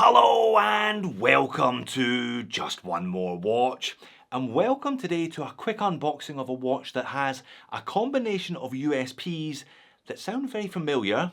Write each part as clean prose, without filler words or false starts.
Hello and welcome to Just One More Watch. And welcome today to a quick unboxing of a watch that has a combination of USPs that sound very familiar,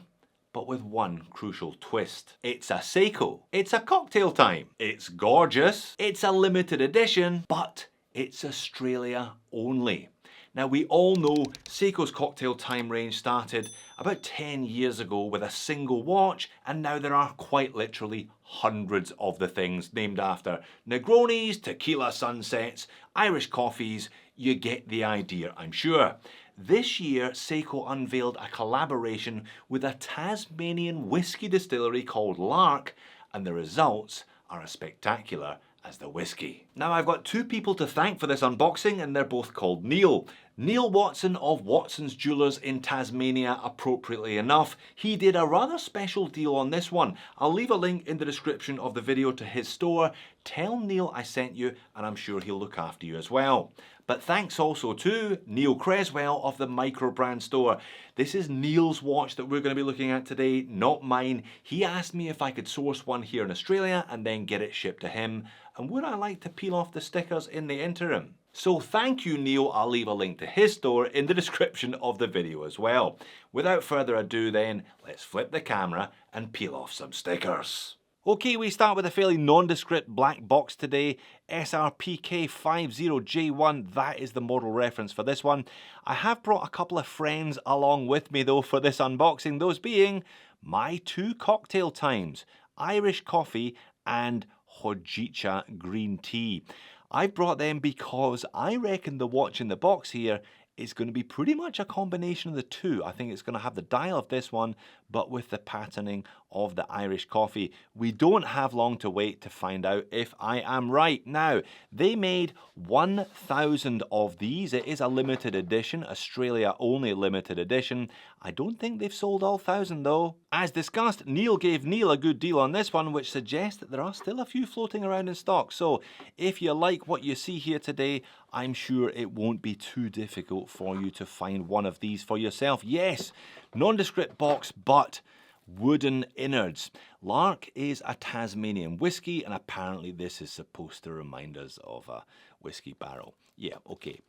but with one crucial twist. It's a Seiko. It's a cocktail time. It's gorgeous. It's a limited edition, but it's Australia only. Now we all know Seiko's cocktail time range started about 10 years ago with a single watch, and now there are quite literally hundreds of the things named after Negronis, tequila sunsets, Irish coffees. You get the idea, I'm sure. This year, Seiko unveiled a collaboration with a Tasmanian whiskey distillery called Lark, and the results are as spectacular as the whiskey. Now I've got two people to thank for this unboxing, and they're both called Neil. Neil Watson of Watson's Jewelers in Tasmania, appropriately enough. He did a rather special deal on this one. I'll leave a link in the description of the video to his store. Tell Neil I sent you, and I'm sure he'll look after you as well. But thanks also to Neil Creswell of the Micro Brand store. This is Neil's watch that we're going to be looking at today, not mine. He asked me if I could source one here in Australia and then get it shipped to him. And would I like to peel off the stickers in the interim? So thank you, Neil. I'll leave a link to his store in the description of the video as well. Without further ado then, let's flip the camera and peel off some stickers. Okay, we start with a fairly nondescript black box today. SRPK50J1, that is the model reference for this one. I have brought a couple of friends along with me though for this unboxing, those being my two cocktail times, Irish coffee and Hojicha green tea. I've brought them because I reckon the watch in the box here is going to be pretty much a combination of the two. I think it's going to have the dial of this one, but with the patterning of the Irish coffee. We don't have long to wait to find out if I am right. Now, they made 1,000 of these. It is a limited edition, Australia only limited edition. I don't think they've sold all 1,000 though. As discussed, Neil gave Neil a good deal on this one, which suggests that there are still a few floating around in stock. So if you like what you see here today, I'm sure it won't be too difficult for you to find one of these for yourself. Yes, nondescript box, but wooden innards. Lark is a Tasmanian whiskey, and apparently this is supposed to remind us of a whiskey barrel. Yeah, okay.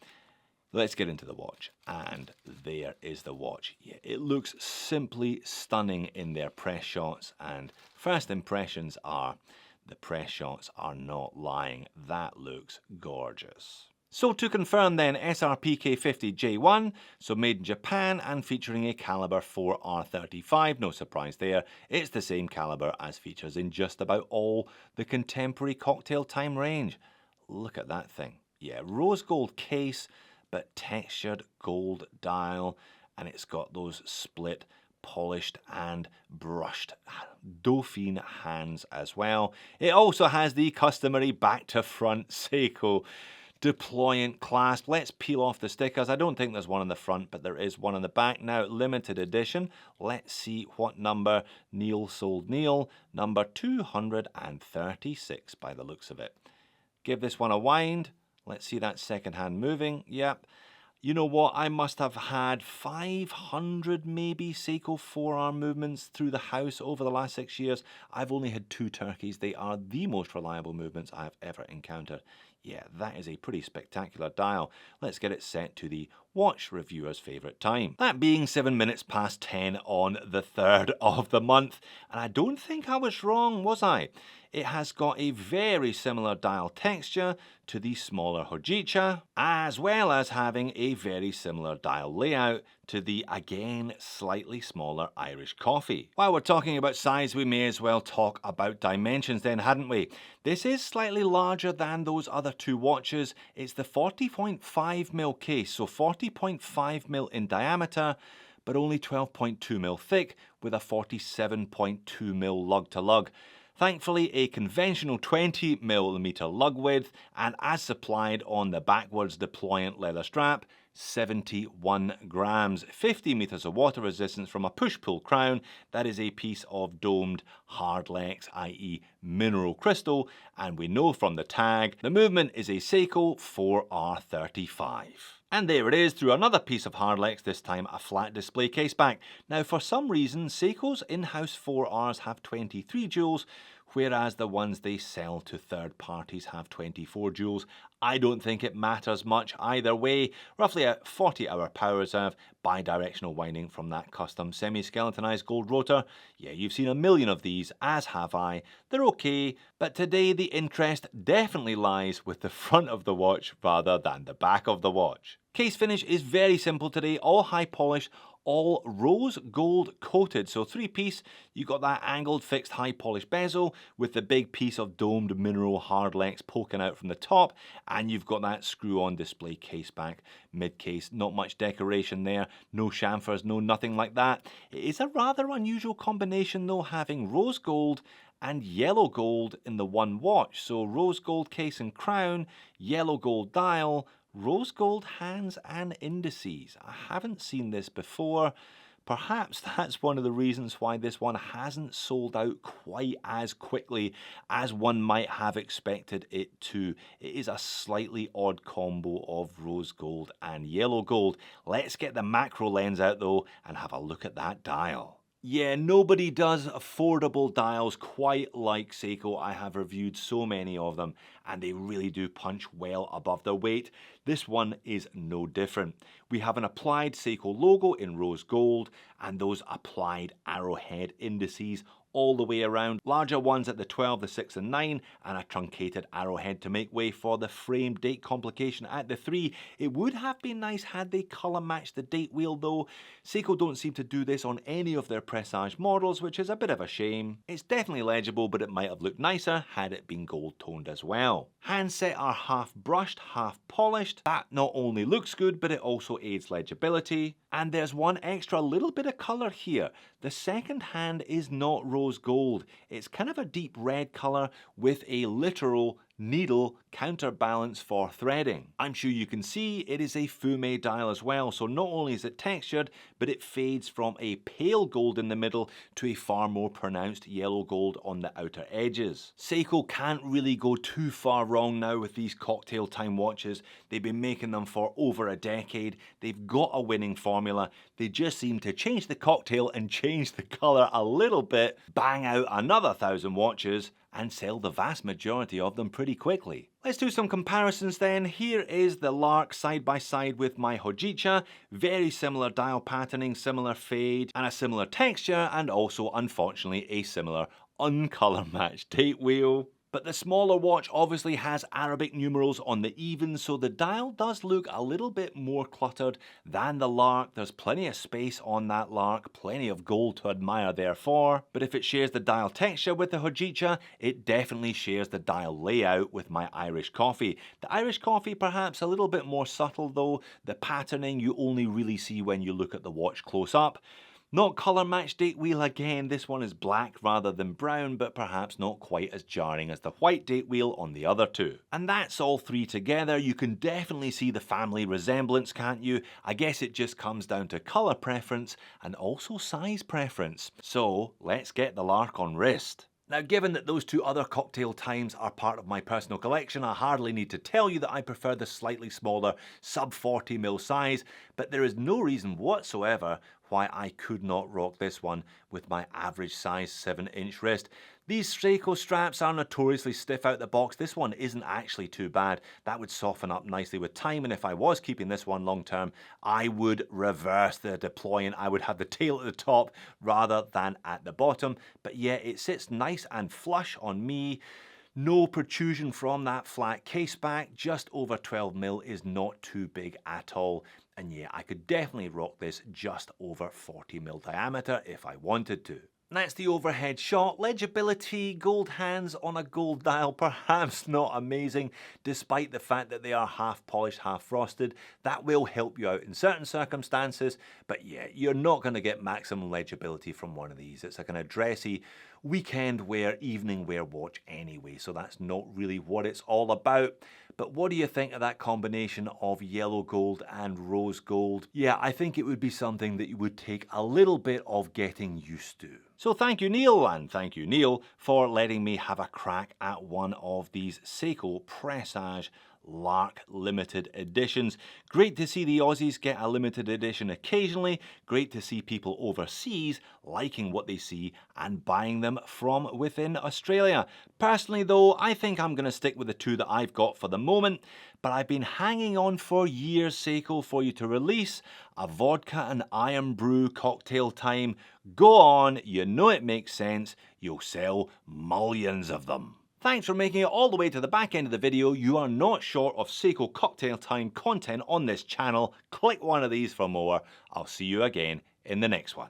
Let's get into the watch. And there is the watch. Yeah, it looks simply stunning in their press shots, and first impressions are the press shots are not lying. That looks gorgeous. So to confirm then, SRPK50J1, so made in Japan and featuring a caliber 4R35, no surprise there. It's the same caliber as features in just about all the contemporary cocktail time range. Look at that thing. Yeah, rose gold case, but textured gold dial, and it's got those split, polished and brushed Dauphine hands as well. It also has the customary back to front Seiko deployant clasp. Let's peel off the stickers. I don't think there's one on the front, but there is one on the back. Now, limited edition. Let's see what number Neil sold Neil. Number 236 by the looks of it. Give this one a wind. Let's see that second hand moving. Yep. You know what? I must have had 500 maybe Seiko 4R movements through the house over the last 6 years. I've only had 2 turkeys. They are the most reliable movements I have ever encountered. Yeah, that is a pretty spectacular dial. Let's get it set to the watch reviewer's favourite time. That being 7 minutes past 10 on the 3rd of the month. And I don't think I was wrong, was I? It has got a very similar dial texture to the smaller Hojicha, as well as having a very similar dial layout to the, again, slightly smaller Irish coffee. While we're talking about size, we may as well talk about dimensions then, hadn't we? This is slightly larger than those other two watches. It's the 40.5mm case, so 40.5mm in diameter, but only 12.2mm thick with a 47.2mm lug to lug. Thankfully, a conventional 20mm lug width, and as supplied on the backwards deployant leather strap, 71 grams, 50 meters of water resistance from a push-pull crown. That is a piece of domed hardlex, i.e. mineral crystal, and we know from the tag the movement is a Seiko 4R35. And there it is, through another piece of hardlex, this time a flat display case back. Now for some reason, Seiko's in-house 4Rs have 23 jewels, whereas the ones they sell to third parties have 24 joules. I don't think it matters much either way. Roughly a 40-hour power reserve, bi-directional winding from that custom semi-skeletonized gold rotor. Yeah, you've seen a million of these, as have I. They're okay, but today the interest definitely lies with the front of the watch rather than the back of the watch. Case finish is very simple today, all high polish, all rose gold coated. So 3-piece, you got that angled fixed high polish bezel with the big piece of domed mineral hardlex poking out from the top, and you've got that screw on display case back, mid case, not much decoration there, no chamfers, no nothing like that. It is a rather unusual combination though, having rose gold and yellow gold in the one watch. So rose gold case and crown, yellow gold dial, rose gold hands and indices. I haven't seen this before. Perhaps that's one of the reasons why this one hasn't sold out quite as quickly as one might have expected it to. It is a slightly odd combo of rose gold and yellow gold. Let's get the macro lens out though and have a look at that dial. Yeah, nobody does affordable dials quite like Seiko. I have reviewed so many of them and they really do punch well above their weight. This one is no different. We have an applied Seiko logo in rose gold and those applied arrowhead indices all the way around. Larger ones at the 12, the 6 and 9 and a truncated arrowhead to make way for the frame date complication at the 3. It would have been nice had they colour matched the date wheel though. Seiko don't seem to do this on any of their pressage models, which is a bit of a shame. It's definitely legible, but it might have looked nicer had it been gold toned as well. Handset are half brushed, half polished. That not only looks good, but it also aids legibility. And there's one extra little bit of colour here. The second hand is not rose gold. It's kind of a deep red colour with a literal needle counterbalance for threading. I'm sure you can see it is a fume dial as well, so not only is it textured, but it fades from a pale gold in the middle to a far more pronounced yellow gold on the outer edges. Seiko can't really go too far wrong now with these cocktail time watches. They've been making them for over a decade. They've got a winning formula. They just seem to change the cocktail and change the colour a little bit, bang out another 1,000 watches, and sell the vast majority of them pretty quickly. Let's do some comparisons then. Here is the Lark side by side with my Hojicha. Very similar dial patterning, similar fade, and a similar texture, and also, unfortunately, a similar uncolour matched date wheel. But the smaller watch obviously has Arabic numerals on the even, so the dial does look a little bit more cluttered than the Lark. There's plenty of space on that Lark, plenty of gold to admire therefore. But if it shares the dial texture with the Hojicha, it definitely shares the dial layout with my Irish Coffee. The Irish Coffee perhaps a little bit more subtle though. The patterning you only really see when you look at the watch close up. Not colour matched date wheel again, this one is black rather than brown, but perhaps not quite as jarring as the white date wheel on the other two. And that's all three together. You can definitely see the family resemblance, can't you? I guess it just comes down to colour preference and also size preference. So let's get the Lark on wrist. Now, given that those two other cocktail times are part of my personal collection, I hardly need to tell you that I prefer the slightly smaller sub 40mm size, but there is no reason whatsoever why I could not rock this one with my average size 7-inch wrist. These Seiko straps are notoriously stiff out the box. This one isn't actually too bad. That would soften up nicely with time, and if I was keeping this one long term, I would reverse the deploying. I would have the tail at the top rather than at the bottom, but yeah, it sits nice and flush on me. No protrusion from that flat case back, just over 12mm is not too big at all. And yeah, I could definitely rock this just over 40mm diameter if I wanted to. That's the overhead shot. Legibility, gold hands on a gold dial, perhaps not amazing, despite the fact that they are half polished, half frosted. That will help you out in certain circumstances, but yeah, you're not going to get maximum legibility from one of these. It's a kind of dressy weekend wear, evening wear watch anyway, so that's not really what it's all about. But what do you think of that combination of yellow gold and rose gold? Yeah, I think it would be something that you would take a little bit of getting used to. So thank you Neil, and thank you Neil for letting me have a crack at one of these Seiko Pressage Lark limited editions. Great to see the Aussies get a limited edition occasionally. Great to see people overseas liking what they see and buying them from within Australia. Personally though, I think I'm going to stick with the two that I've got for the moment, but I've been hanging on for years, Seiko, for you to release a vodka and iron brew cocktail time. Go on, you know it makes sense. You'll sell millions of them. Thanks for making it all the way to the back end of the video. You are not short of Seiko cocktail time content on this channel. Click one of these for more. I'll see you again in the next one.